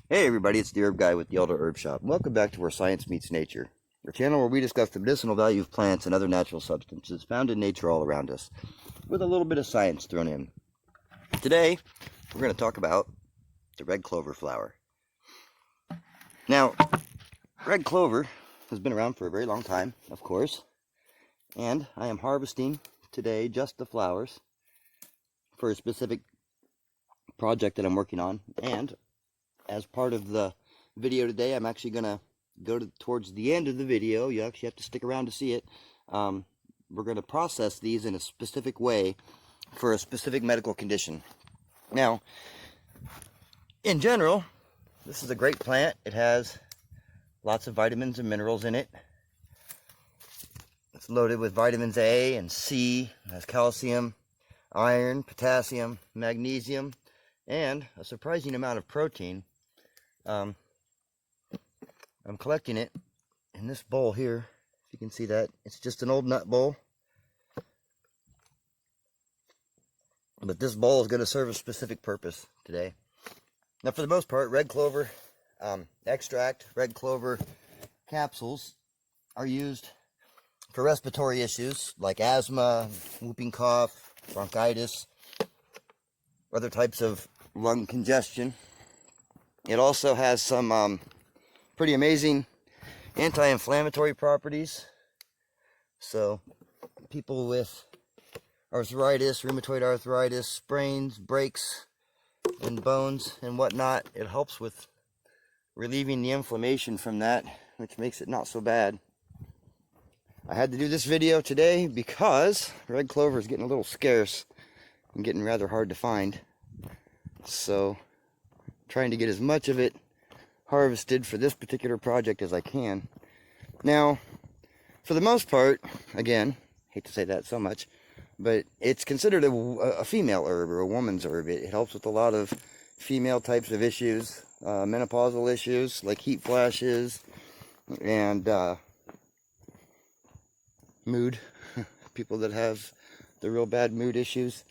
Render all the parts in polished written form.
Hey everybody, it's the Herb Guy with the Elder Herb Shop. Welcome back to Where Science Meets Nature, our channel where we discuss the medicinal value of plants and other natural substances found in nature all around us, with a little bit of science thrown in. Today, we're going to talk about the red clover flower. Now, red clover has been around for a very long time, of course, and I am harvesting today just the flowers for a specific project that I'm working on, and as part of the video today, I'm actually going to go towards the end of the video. You actually have to stick around to see it. We're going to process these in a specific way for a specific medical condition. Now, in general, this is a great plant. It has lots of vitamins and minerals in it. It's loaded with vitamins A and C. It has calcium, iron, potassium, magnesium, and a surprising amount of protein. I'm collecting it in this bowl here, if you can see that. It's just an old nut bowl, but this bowl is going to serve a specific purpose today. Now, for the most part, red clover extract, red clover capsules are used for respiratory issues like asthma, whooping cough, bronchitis, other types of lung congestion. It also has some pretty amazing anti-inflammatory properties. So people with arthritis, rheumatoid arthritis, sprains, breaks in bones and whatnot, it helps with relieving the inflammation from that, which makes it not so bad. I had to do this video today because red clover is getting a little scarce and getting rather hard to find. So trying to get as much of it harvested for this particular project as I can. Now, for the most part, again, hate to say that so much, but it's considered a female herb or a woman's herb. It helps with a lot of female types of issues, menopausal issues like heat flashes and mood, people that have the real bad mood issues.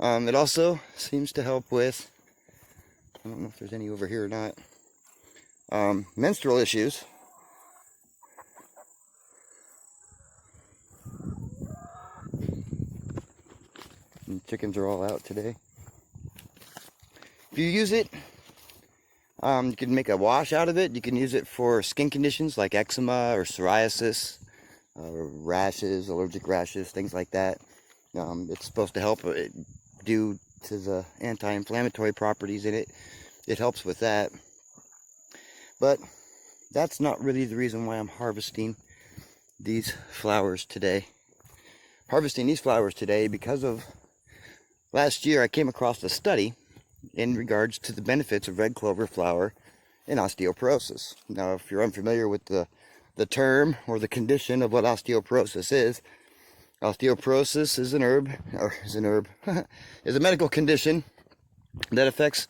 It also seems to help with, I don't know if there's any over here or not, menstrual issues. And chickens are all out today. If you use it, you can make a wash out of it. You can use it for skin conditions like eczema or psoriasis, rashes, allergic rashes, things like that. It's supposed to help due to the anti-inflammatory properties in it. It helps with that. But that's not really the reason why I'm harvesting these flowers today. Harvesting these flowers today because of last year I came across a study in regards to the benefits of red clover flower in osteoporosis. Now, if you're unfamiliar with the term or the condition of what osteoporosis is is is a medical condition that affects,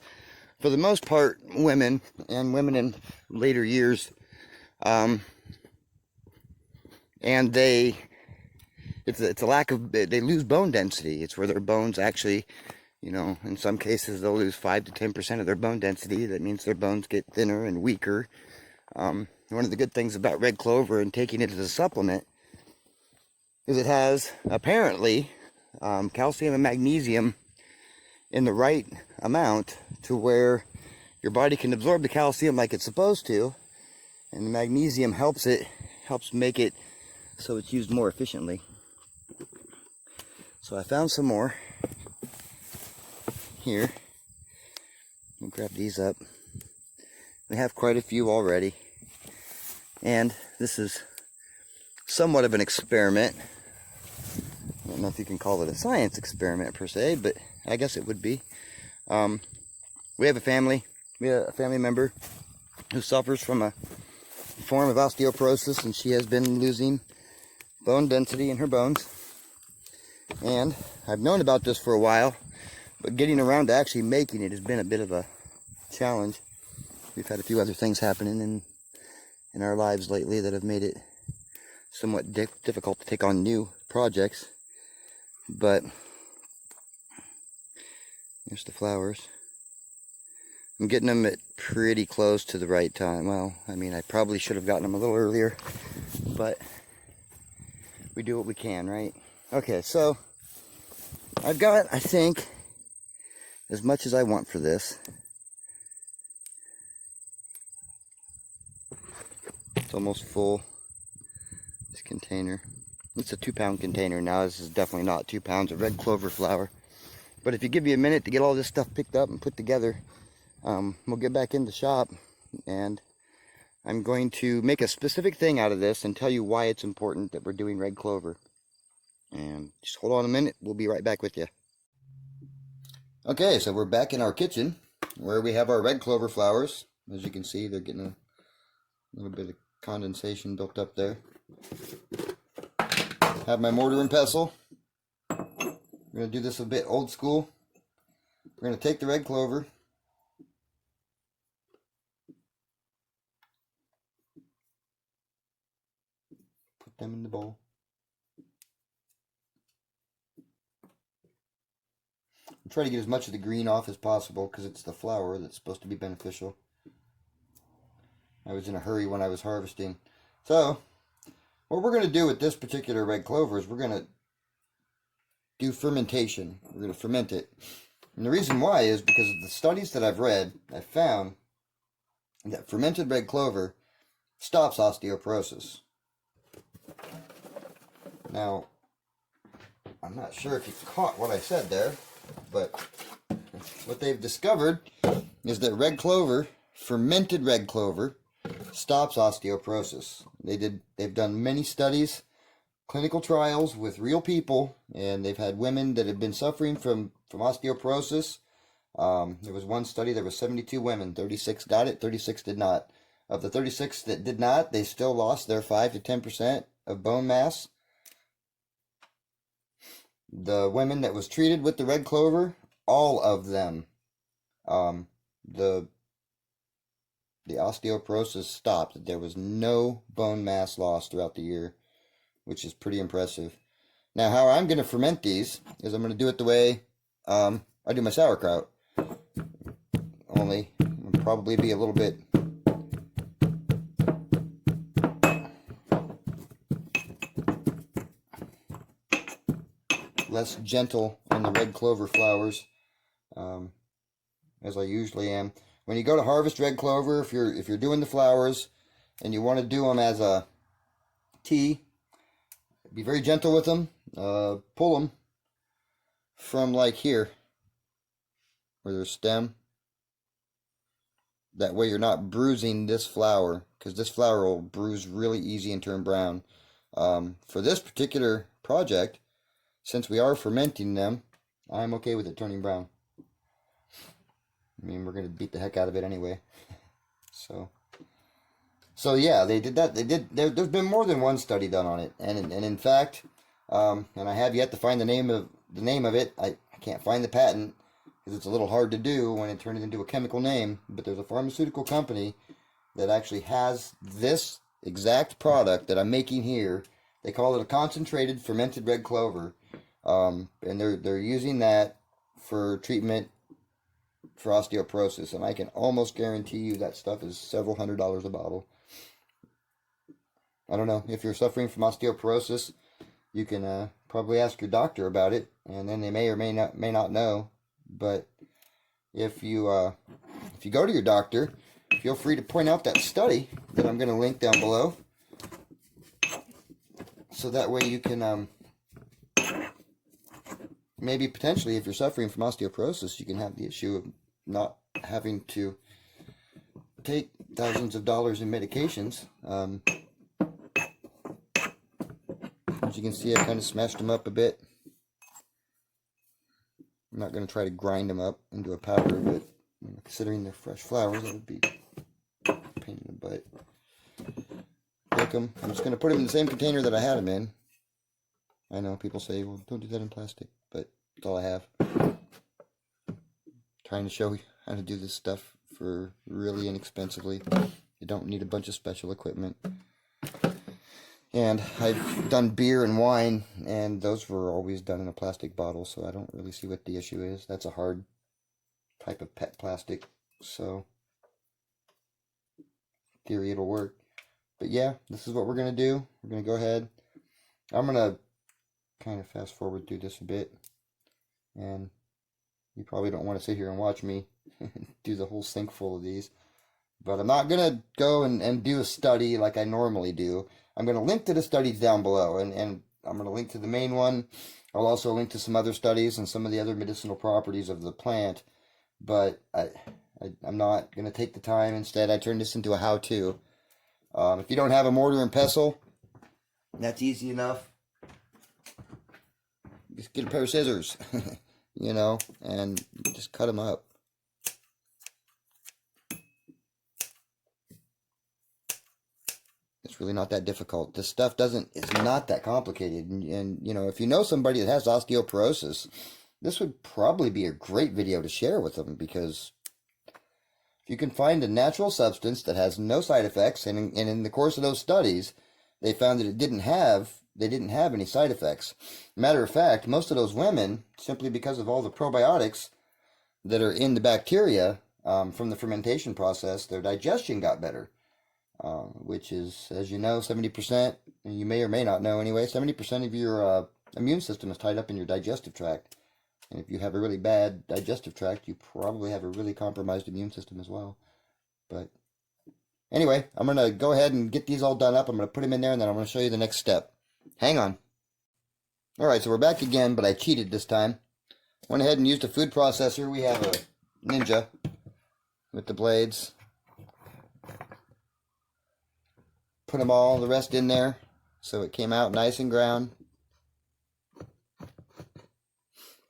for the most part, women and women in later years. And it's a lack of, they lose bone density. It's where their bones actually, in some cases they'll lose 5 to 10% of their bone density. That means their bones get thinner and weaker. One of the good things about red clover and taking it as a supplement is it has, apparently, calcium and magnesium in the right amount to where your body can absorb the calcium like it's supposed to, and the magnesium helps make it so it's used more efficiently. So I found some more here. Let me grab these up. We have quite a few already, and this is somewhat of an experiment. I don't know if you can call it a science experiment per se, but I guess it would be. We have a family member who suffers from a form of osteoporosis, and she has been losing bone density in her bones. And I've known about this for a while, but getting around to actually making it has been a bit of a challenge. We've had a few other things happening in our lives lately that have made it somewhat difficult to take on new projects. But here's the flowers. I'm getting them at pretty close to the right time. Well, I mean, I probably should have gotten them a little earlier, but we do what we can, right? Okay, so I've got, I think, as much as I want for this. It's almost full, this container. It's a 2-pound container now. This is definitely not 2 pounds of red clover flower. But if you give me a minute to get all this stuff picked up and put together, we'll get back in the shop, and I'm going to make a specific thing out of this and tell you why it's important that we're doing red clover. And just hold on a minute, we'll be right back with you. Okay, so we're back in our kitchen where we have our red clover flowers. As you can see, they're getting a little bit of condensation built up there. Have my mortar and pestle. We're going to do this a bit old school. We're going to take the red clover, put them in the bowl. Try to get as much of the green off as possible because it's the flower that's supposed to be beneficial. I was in a hurry when I was harvesting. So, what we're going to do with this particular red clover is we're going to do fermentation. We're going to ferment it. And the reason why is because of the studies that I've read, I found that fermented red clover stops osteoporosis. Now, I'm not sure if you caught what I said there, but what they've discovered is that red clover, fermented red clover, stops osteoporosis. They've done many studies, clinical trials with real people, and they've had women that have been suffering from osteoporosis. There was one study, there were 72 women, 36 got it, 36 did not. Of the 36 that did not, they still lost their 5 to 10% of bone mass. The women that was treated with the red clover, all of them, the osteoporosis stopped. There was no bone mass loss throughout the year, which is pretty impressive. Now, how I'm going to ferment these is I'm going to do it the way I do my sauerkraut. Only, it'll probably be a little bit less gentle on the red clover flowers, as I usually am. When you go to harvest red clover, if you're doing the flowers and you want to do them as a tea, be very gentle with them. Pull them from like here, where there's stem. That way you're not bruising this flower, because this flower will bruise really easy and turn brown. For this particular project, since we are fermenting them, I'm okay with it turning brown. I mean, we're going to beat the heck out of it anyway. So yeah, they did that. There's been more than one study done on it, and in fact, and I have yet to find the name of it. I can't find the patent because it's a little hard to do when it turned it into a chemical name. But there's a pharmaceutical company that actually has this exact product that I'm making here. They call it a concentrated fermented red clover, and they're using that for treatment for osteoporosis, and I can almost guarantee you that stuff is several $100s a bottle. I don't know, if you're suffering from osteoporosis, you can probably ask your doctor about it, and then they may or may not know. But if you go to your doctor, feel free to point out that study that I'm going to link down below, so that way you can maybe potentially, if you're suffering from osteoporosis, you can have the issue of not having to take thousands of dollars in medications. As you can see, I kind of smashed them up a bit. I'm not going to try to grind them up into a powder, but considering they're fresh flowers, that would be a pain in the butt. Pick them. I'm just going to put them in the same container that I had them in. I know people say, well, don't do that in plastic, but that's all I have. Trying to show you how to do this stuff for really inexpensively. You don't need a bunch of special equipment. And I've done beer and wine, and those were always done in a plastic bottle, so I don't really see what the issue is. That's a hard type of PET plastic. So, in theory, it'll work. But yeah, this is what we're going to do. We're going to go ahead. I'm going to kind of fast forward through this a bit. And you probably don't want to sit here and watch me do the whole sink full of these. But I'm not going to go and do a study like I normally do. I'm going to link to the studies down below. And I'm going to link to the main one. I'll also link to some other studies and some of the other medicinal properties of the plant. But I'm not going to take the time. Instead, I turn this into a how-to. If you don't have a mortar and pestle, that's easy enough. Just get a pair of scissors, you know, and just cut them up. It's really not that difficult. This stuff it's not that complicated. And, you know, if you know somebody that has osteoporosis, this would probably be a great video to share with them, because if you can find a natural substance that has no side effects, and in the course of those studies, they found that they didn't have any side effects. Matter of fact, most of those women, simply because of all the probiotics that are in the bacteria from the fermentation process, their digestion got better. Which is, as you know, 70%, and you may or may not know anyway, 70% of your immune system is tied up in your digestive tract. And if you have a really bad digestive tract, you probably have a really compromised immune system as well. But anyway, I'm going to go ahead and get these all done up. I'm going to put them in there, and then I'm going to show you the next step. Hang on. Alright, so we're back again, but I cheated this time. Went ahead and used a food processor. We have a Ninja with the blades. Put them all, the rest in there, so it came out nice and ground.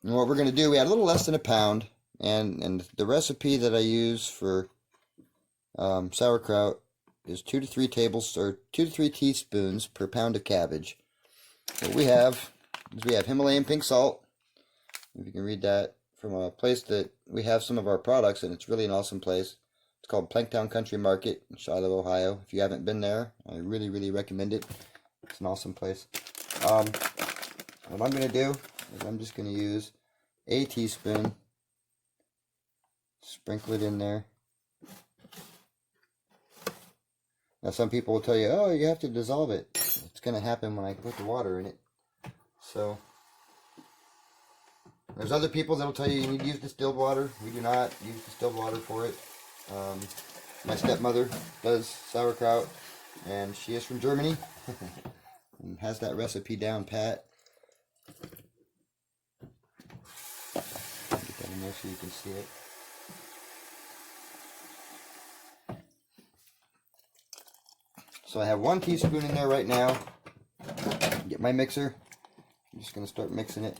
And what we're going to do, we had a little less than a pound, and the recipe that I use for sauerkraut is 2 to 3 teaspoons per pound of cabbage. What we have is we have Himalayan pink salt. If you can read that from a place that we have some of our products, and it's really an awesome place. It's called Planktown Country Market in Shiloh, Ohio. If you haven't been there, I really, really recommend it. It's an awesome place. What I'm going to do is I'm just going to use a teaspoon, sprinkle it in there. Now some people will tell you, oh, you have to dissolve it. It's going to happen when I put the water in it. So there's other people that will tell you need to use distilled water. We do not use distilled water for it. My stepmother does sauerkraut, and she is from Germany and has that recipe down pat. Get that in there so you can see it. So I have 1 teaspoon in there right now. Get my mixer. I'm just going to start mixing it.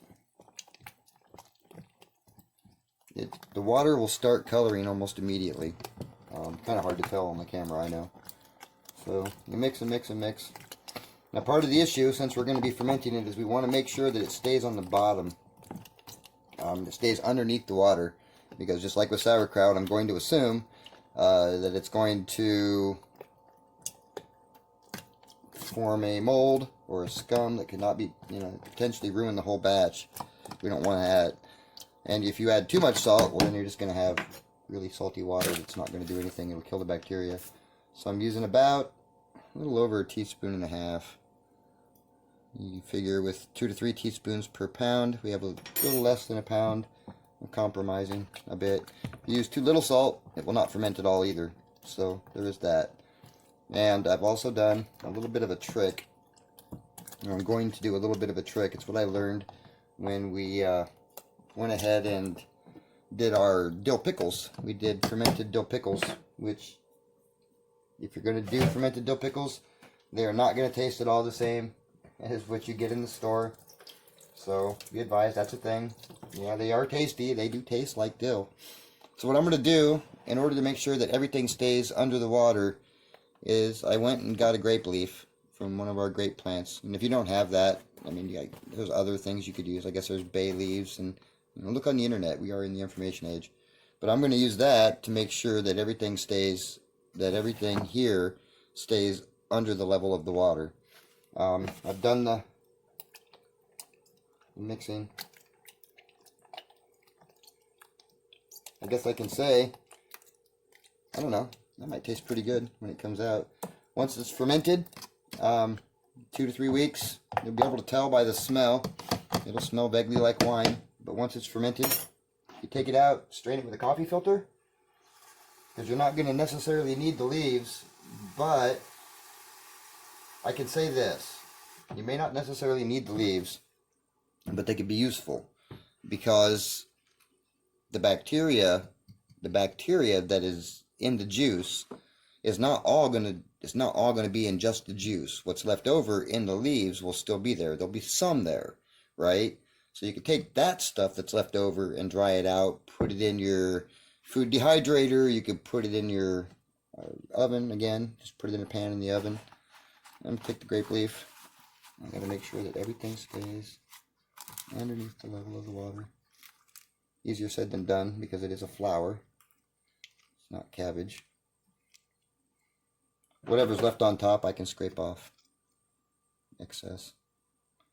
The water will start coloring almost immediately. Kind of hard to tell on the camera, I know. So you mix and mix and mix. Now part of the issue, since we're going to be fermenting it, is we want to make sure that it stays on the bottom. It stays underneath the water. Because just like with sauerkraut, I'm going to assume that it's going to form a mold or a scum that cannot be, potentially ruin the whole batch. We don't want that. And if you add too much salt, well, then you're just going to have really salty water that's not going to do anything. It'll kill the bacteria. So I'm using about a little over 1.5 teaspoons. You figure with 2 to 3 teaspoons per pound, we have a little less than a pound. I'm compromising a bit. If you use too little salt, it will not ferment at all either. So there is that. And I've also done a little bit of a trick. I'm going to do a little bit of a trick. It's what I learned when we went ahead and did our dill pickles. We did fermented dill pickles, which, if you're going to do fermented dill pickles, they are not going to taste at all the same as what you get in the store. So be advised, that's a thing. Yeah, they are tasty. They do taste like dill. So what I'm going to do, in order to make sure that everything stays under the water, is I went and got a grape leaf from one of our grape plants. And if you don't have that, I mean, there's other things you could use. I guess there's bay leaves, and look on the internet. We are in the information age. But I'm going to use that to make sure that everything here stays under the level of the water. I've done the mixing. I guess I can say I don't know. That might taste pretty good when it comes out. Once it's fermented, 2 to 3 weeks, you'll be able to tell by the smell. It'll smell vaguely like wine, but once it's fermented, you take it out, strain it with a coffee filter, because you're not going to necessarily need the leaves, but I can say this. You may not necessarily need the leaves, but they could be useful, because the bacteria that is in the juice is not all going to be in just the juice. What's left over in the leaves will still be there. There'll be some there, right? So you can take that stuff that's left over and dry it out, put it in your food dehydrator. You could put it in your oven again. Just put it in a pan in the oven. And take the grape leaf. I gotta make sure that everything stays underneath the level of the water. Easier said than done because it is a flower. It's not cabbage. Whatever's left on top, I can scrape off excess.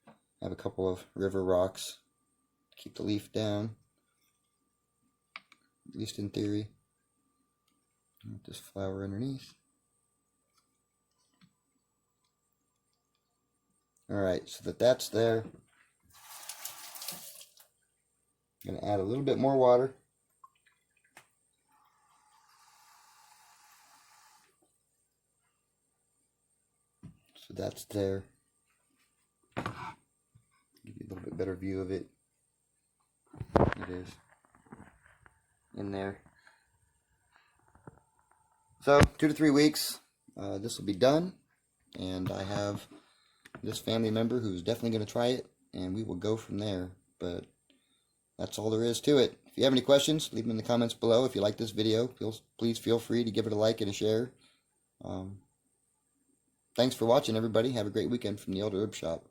I have a couple of river rocks to keep the leaf down, at least in theory. This flower underneath. Alright, so that's there. I'm going to add a little bit more water. So that's there. Give you a little bit better view of it. It is in there. So 2 to 3 weeks, this will be done, and I have this family member who's definitely going to try it, and we will go from there. But that's all there is to it. If you have any questions, leave them in the comments below. If you like this video, please feel free to give it a like and a share. Thanks for watching, everybody. Have a great weekend from the Elder Herb Shop.